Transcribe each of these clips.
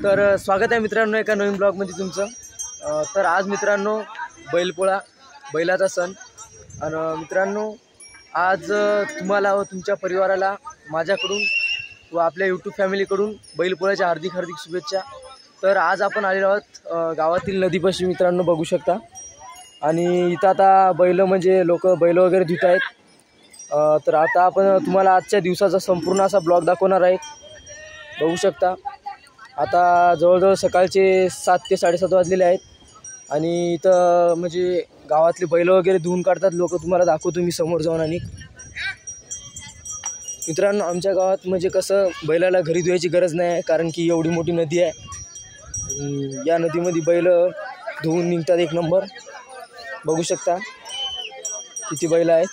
तर स्वागत आहे मित्रांनो एका नवीन ब्लॉगमध्ये तुमचं। तर आज मित्रांनो बैलपोळा, बैलाचा सण। आणि मित्रांनो आज तुम्हाला व तुमच्या परिवाराला माझ्याकडून व आपल्या यूट्यूब फॅमिलीकडून बैलपोळ्याच्या हार्दिक शुभेच्छा। तर आज आपण आलेलो आहोत गावातील नदीपाशी मित्रांनो, बघू शकता। आणि इथं आता बैल म्हणजे लोक बैल वगैरे धुत आहेत। तर आता आपण तुम्हाला आजच्या दिवसाचा संपूर्ण असा ब्लॉग दाखवणार आहे। बघू शकता आता जवळजवळ सकाळचे 7 ते 7:30 वाजलेले आहेत। आणि इथं म्हणजे गावातले बैल वगैरे धुवून काढतात लोक, तुम्हाला दाखवतो मी समोर जाऊन। आणि मित्रांनो आमच्या गावात म्हणजे कसं बैलाला घरी धुवायची गरज नाही आहे, कारण की एवढी मोठी नदी आहे। या नदीमध्ये बैल धुवून निघतात एक नंबर। बघू शकता किती बैल आहेत।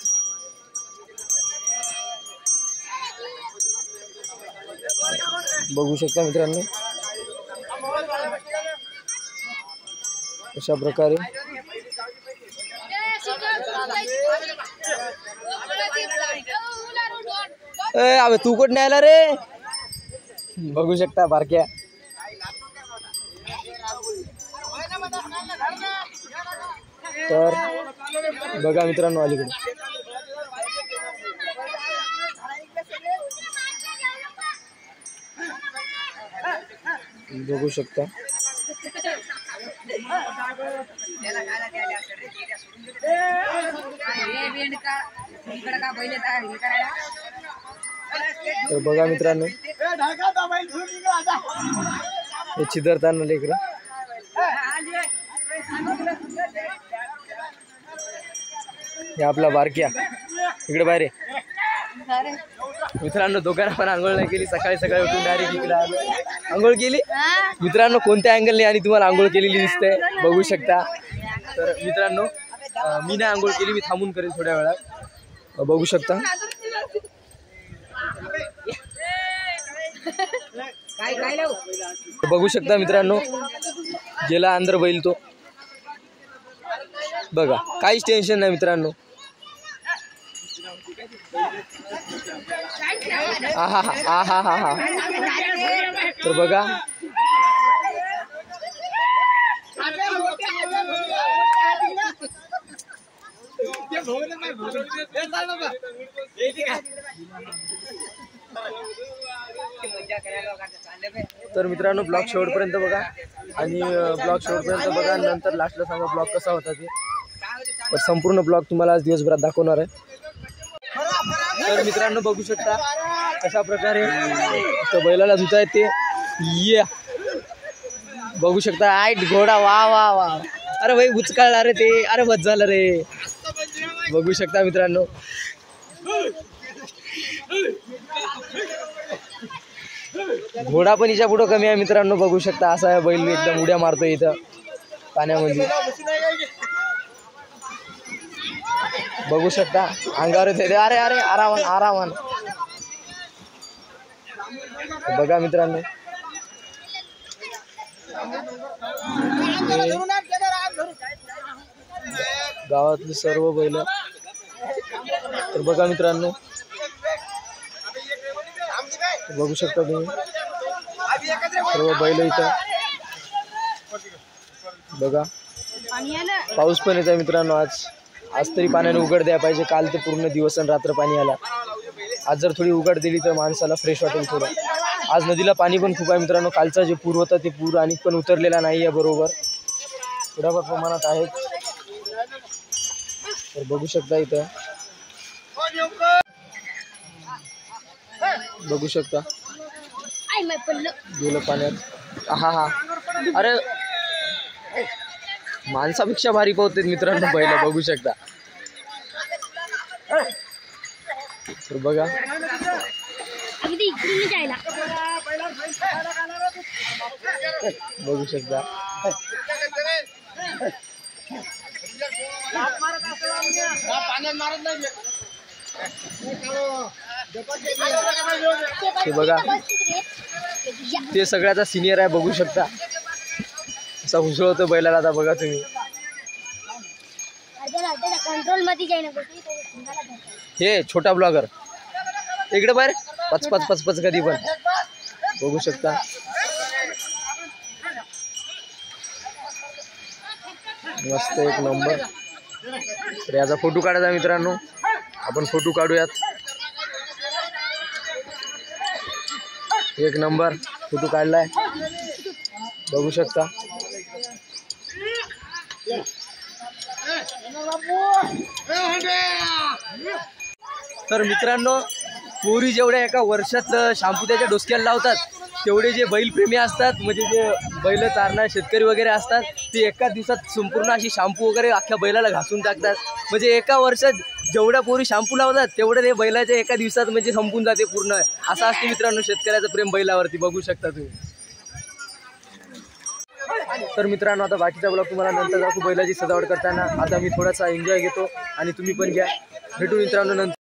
बघू शकता मित्रांनो अशा प्रकारे। अबे तू कुठं नाही आला रे? बघू शकता बारक्या। तर बघा मित्रांनो अलीकडे बघू शकता। तर बघा मित्रांनो हे चिदरताना लेकरं। हे आपला बारक्या इकडे बाहेर आहे। मित्रांनो दोघांना पण आंघोळ नाही केली, सकाळी सकाळी उठून डायरेक्ट इकडे आलो। आंघोळ केली मित्रांनो कोणत्या अँगलने आणि तुम्हाला आंघोळ केलेली दिसते बघू शकता। तर मित्रांनो मी नाही आंघोळ केली, मी थांबून करेल थोड्या वेळात। बघू शकता बघू शकता मित्रांनो गेला अंदर बैल तो। बघा काहीच टेन्शन नाही मित्रांनो। आहा तर बघा तर मित्रांनो ब्लॉग शेवटपर्यंत बघा आणि ब्लॉग शेवटपर्यंत बघा, नंतर लास्टला सांगा ब्लॉग कसा होता ते। तर संपूर्ण ब्लॉग तुम्हाला आज दिवसभरात दाखवणार आहे। तर मित्रांनो बघू शकता कशा प्रकारे बैलाला धुता आहेत ते। ये बघू शकता आईट घोडा, वा वा वा। अरे भाई उचकाळला रे ते, अरे बस झालं रे। बघू शकता मित्रांनो घोडा पण हिच्या पुढं कमी आहे मित्रांनो। बघू शकता असा बैल एकदम उड्या मारतो इथं पाण्यामध्ये। बघू शकता अंगावर येते, अरे अरे आरामान आरामान। बघा मित्रांनो गावातली सर्व बैल। तर बघा मित्रांनो बघू शकता तुम्ही सर्व बैल इथं। बघा पाऊस पण येत आहे मित्रांनो। आज तरी पाण्याने उघड द्यायला पाहिजे, काल तर पूर्ण दिवस आणि रात्र पाणी आला। आज जर थोडी उघड दिली तर माणसाला फ्रेश वाटेल थोडं। आज नदीला पाणी पण खूप आहे मित्रांनो, कालचा जे पूर होता ते पूर आणि पण उतरलेला नाही आहे बरोबर, थोड्याफार प्रमाणात आहे। तर बघू शकता इथं बघू शकता गेलं पाण्यात। हा अरे माणसापेक्षा भारी पोहतात मित्रांनो बैल, बघू शकता। तर बघा बघू शकता ते बघा ते सगळ्याचा सिनियर आहे, बघू शकता असा हुसळतो बैलाला। आता बघा तुम्ही हे छोटा ब्लॉगर इकडे बाहेर पच पच पच पच कधी पण बघू शकता। मस्त एक नंबर. तर याचा फोटो काढायचा मित्रांनो, आपण फोटो काढूयात. एक नंबर फोटो काढलाय, बघू शकता. तर मित्रांनो, पोरी जेवढ्या एका वर्षात शॅम्पू त्याच्या डोसक्याला लावतात, तेवढे जे बैलप्रेमी असतात, म्हणजे जे बैल चारणारे शेतकरी वगैरे असतात, ते एका दिवसात संपूर्ण अशी शॅम्पू वगैरे अख्ख्या बैलाला घासून टाकतात. म्हणजे एका वर्षात जेवढ्या पोरी शॅम्पू लावतात तेवढं ते बैलाच्या एका दिवसात म्हणजे संपून जाते पूर्ण. असं असते मित्रांनो शेतकऱ्याचं प्रेम बैलावरती, बघू शकता तुम्ही. तर मित्रांनो, आता बाकीचा ब्लॉग तुम्हाला नंतर दाखवू बैलाची सजावट करताना. आता मी थोडासा एन्जॉय घेतो आणि तुम्ही पण घ्या. भेटू मित्रांनो नंतर.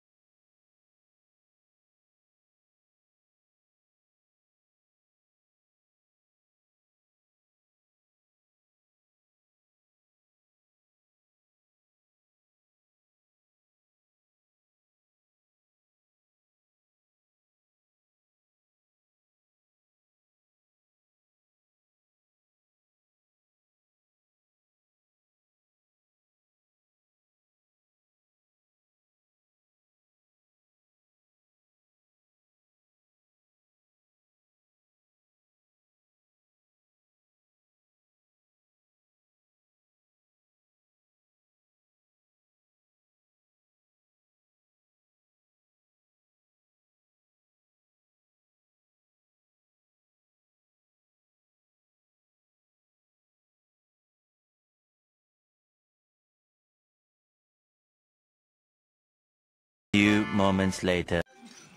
Few moments later.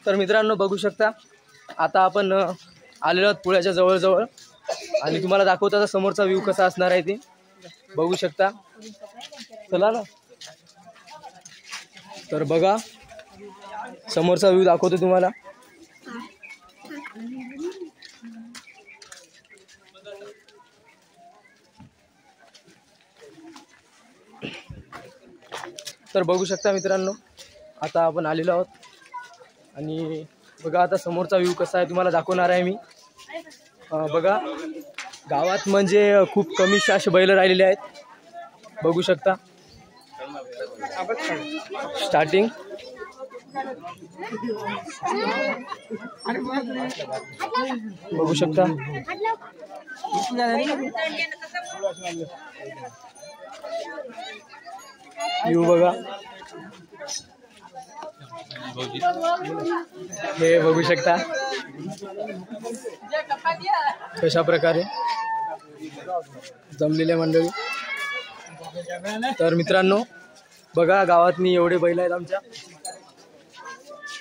तर मित्रांनो, बघू शकता आता आपण आलेलो आहोत पुण्याच्या जवळजवळ, आणि तुम्हाला दाखवतो आता समोरचा व्ह्यू कसा असणार आहे ते. बघू शकता. चला ना. तर बघा, समोरचा व्ह्यू दाखवतो तुम्हाला. तर बघू शकता मित्रांनो, आता आपण आलेलो आहोत, आणि बघा आता समोरचा व्ह्यू कसा आहे तुम्हाला दाखवणार आहे मी. बघा, गावात म्हणजे खूप कमी असे बैल राहिलेले आहेत, बघू शकता. स्टार्टिंग बघू शकता. व्ह्यू बघा, हे बघू शकता कशा प्रकारे जमलेल्या मंडळी. तर मित्रांनो, बघा गावात मी एवढे बैल आहेत आमच्या,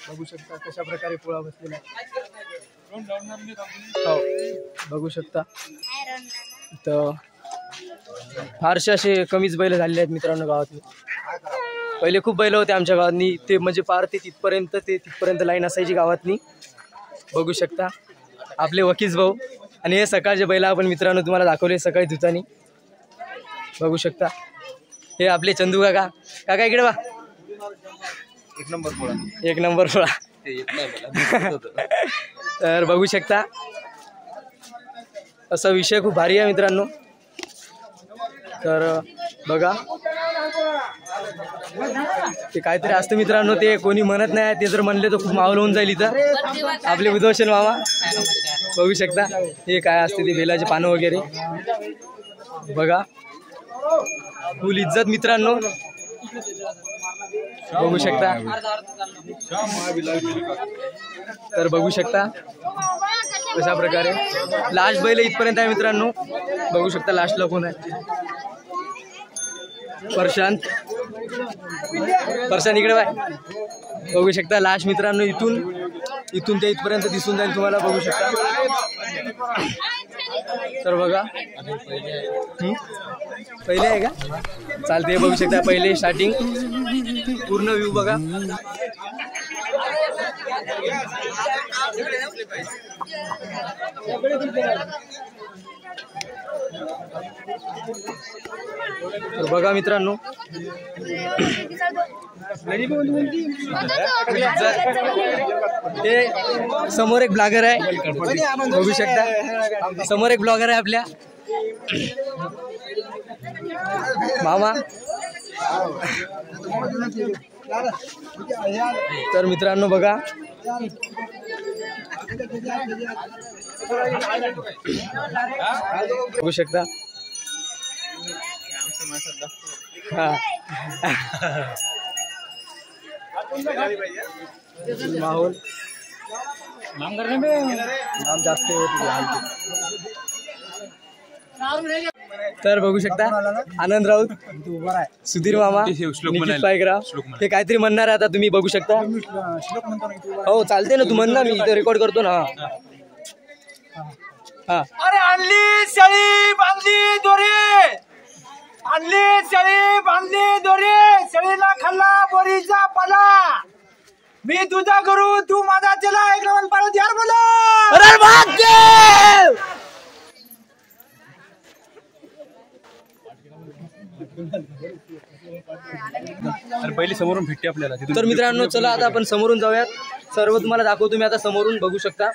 बघू शकता कशा प्रकारे पोळा बसलेला आहे. हो, बघू शकता. तर फारसे असे कमीच बैल झालेले आहेत मित्रांनो गावातले. पहिले खूप बैल होते आमच्या गावातनी, ते म्हणजे पार ते तिथपर्यंत लाईन असायची गावातनी, बघू शकता. आपले वकीस भाऊ, आणि हे सकाळचे बैल आपण मित्रांनो तुम्हाला दाखवले सकाळी धुतानी, बघू शकता. हे आपले चंदू काका. काका इकडे बा. एक नंबर पोळा. तर बघू शकता, असा विषय खूप भारी आहे मित्रांनो. तर बघा, ते काहीतरी असतं मित्रांनो, ते कोणी म्हणत नाही, ते जर म्हणले तर खूप माहोल होऊन जाईल इथं. आपले उद्वशन मामा, बघू शकता. हे काय असते ते बेलाचे पानं वगैरे, बघा फुल इज्जत मित्रांनो, बघू शकता. तर बघू शकता कशा प्रकारे लास्ट बैल इथपर्यंत आहे मित्रांनो, बघू शकता. लास्टला कोण आहे? प्रशांत इकडे बाय, बघू शकता. लास्ट मित्रांनो इथून ते इथपर्यंत दिसून जाईल तुम्हाला, बघू शकता. तर बघा, पहिले आहे का? चालते, बघू शकता. पहिले स्टार्टिंग पूर्ण व्ह्यू बघा. तर बघा मित्रांनो, ते समोर एक ब्लॉगर आहे, बघू शकता. समोर एक ब्लॉगर आहे आपल्या, मामा. तर मित्रांनो बघा बघू शकता. माहोल नाम जास्त तर बघू शकता आनंद राऊत, सुधीर मामा, निखिल पायगराव हे काहीतरी म्हणणार आहे आता तुम्ही बघू शकता. हो चालते ना, तू म्हण ना, मी इथे रेकॉर्ड करतो ना. हा. अरे आणली शेळी बांधली दोरी, आणली शेळी बांधली दोरी, शेळीला खाल्ला बोरीचा पाला. मी तुझा गुरु तू माझा चला, एक लवण पाळत यार बोला. अरे भाग्य पहिली समोरून भेटते आपल्याला. तर मित्रांनो चला आता आपण समोरून जाऊयात. सर्व तुम्हाला दाखवतो मी आता समोरून बघू शकता.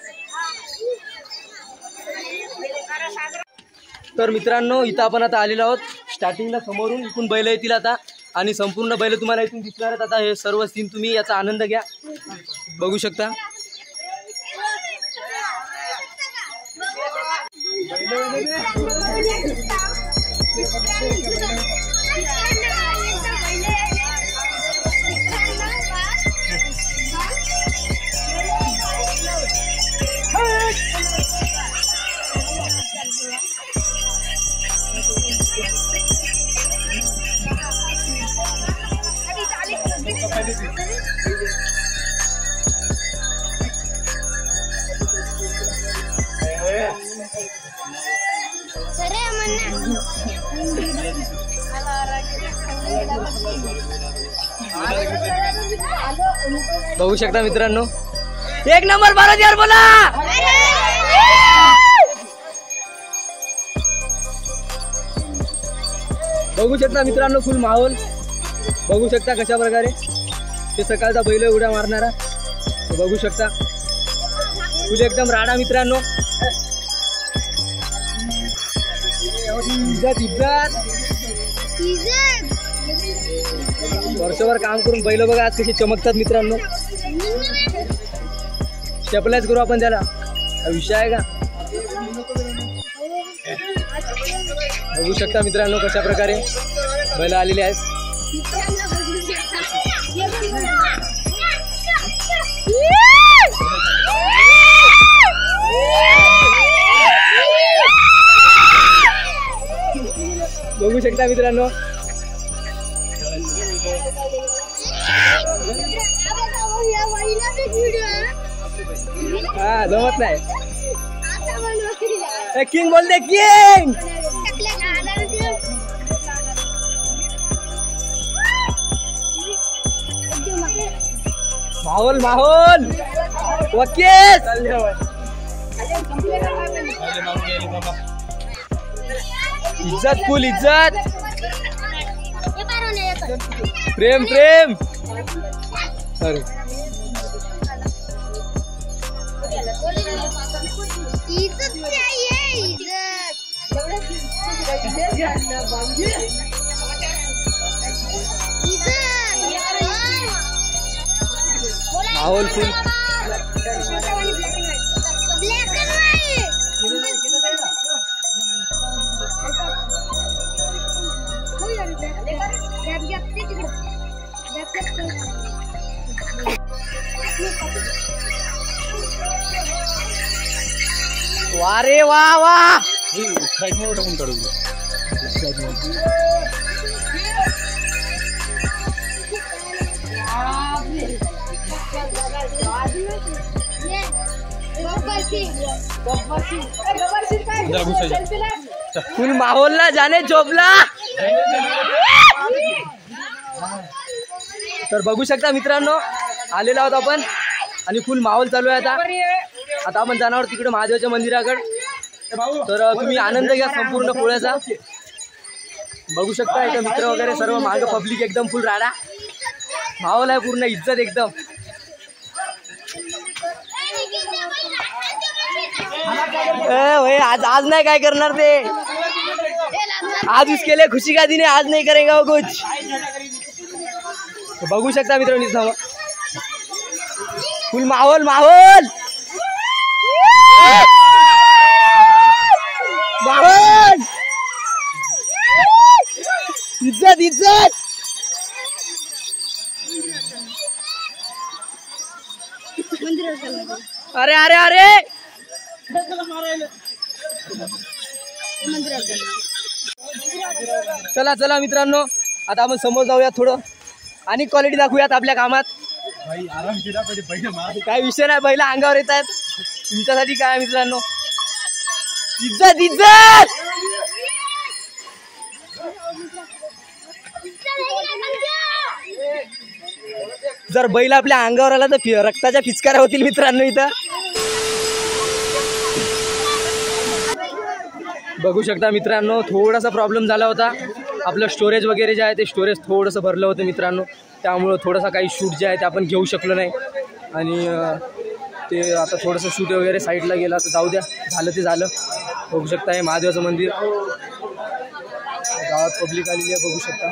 तर मित्रांनो इथं आपण आता आलेलो आहोत. स्टार्टिंगला समोरून इथून बैल येतील आता आणि संपूर्ण बैल तुम्हाला इथून दिसणार आहेत. आता हे सर्व सीन तुम्ही याचा आनंद घ्या, बघू शकता. बघू शकता मित्रांनो, एक नंबर 12,000 बोला. बघू शकता मित्रांनो फुल माहोल बघू शकता कशा प्रकारे ते सकाळचा बैल उड्या मारणारा बघू शकता. फुल एकदम राडा मित्रांनो. इज्जत इज्जत वर्षभर काम करून बैल बघा आज कसे चमकतात मित्रांनो. चपल्याच करू आपण त्याला, विषय आहे का. बघू शकता मित्रांनो कशा प्रकारे बैल आलेले आहेत. बघू शकता मित्रांनो. हा जमत नाही. किंग बोलते किंग. माहोल माहोल वकील. इज्जत फुल इज्जत. प्रेम प्रेम. अरे माहौल फुल. वा रे वा वा. टाकून काढून फुल माहौल ना जाने झोपला. तर बघू शकता मित्रांनो आलेलो आहोत आपण आणि फुल माहोल चालू आहे. आता आपण जाणार तिकडे महादेवाच्या मंदिराकडे. तर तुम्ही आनंद घ्या संपूर्ण पोळ्याचा. बघू शकता इथं मित्र वगैरे सर्व मागे पब्लिक एकदम फुल राडा माहोल आहे पूर्ण इज्जत एकदम. आज आज नाही काय करणार ते. आज उसके लिए खुशी का दिन है, आज नहीं करेगा वो कुछ। बघू शकता मित्रांनो थांबा, फुल माहोल माहोल माहोल, इज्जत इज्जत। अरे अरे अरे चला चला मित्रांनो, आता आपण समोर जाऊया थोडं आणि क्वालिटी दाखवूयात आपल्या कामात। काय विषय नाही, बैल अंगावर येत आहेत तुमच्यासाठी काय मित्रांनो, इज्जत इज्जत। जर बैल आपल्या अंगावर आला तर रक्ताच्या फिचकाऱ्या होतील मित्रांनो। इथं बघू शकता मित्रांनो, थोडासा प्रॉब्लेम झाला होता, आपलं स्टोरेज वगैरे जे आहे ते स्टोरेज थोडंसं भरलं होतं मित्रांनो, त्यामुळं थोडासा काही शूट जे आहे ते आपण घेऊ शकलो नाही। आणि ते आता थोडंसं शूट वगैरे साईडला गेला तर जाऊ द्या, झालं ते झालं। बघू शकता हे महादेवाचं मंदिर, गावात पब्लिक आलेली आहे बघू शकता।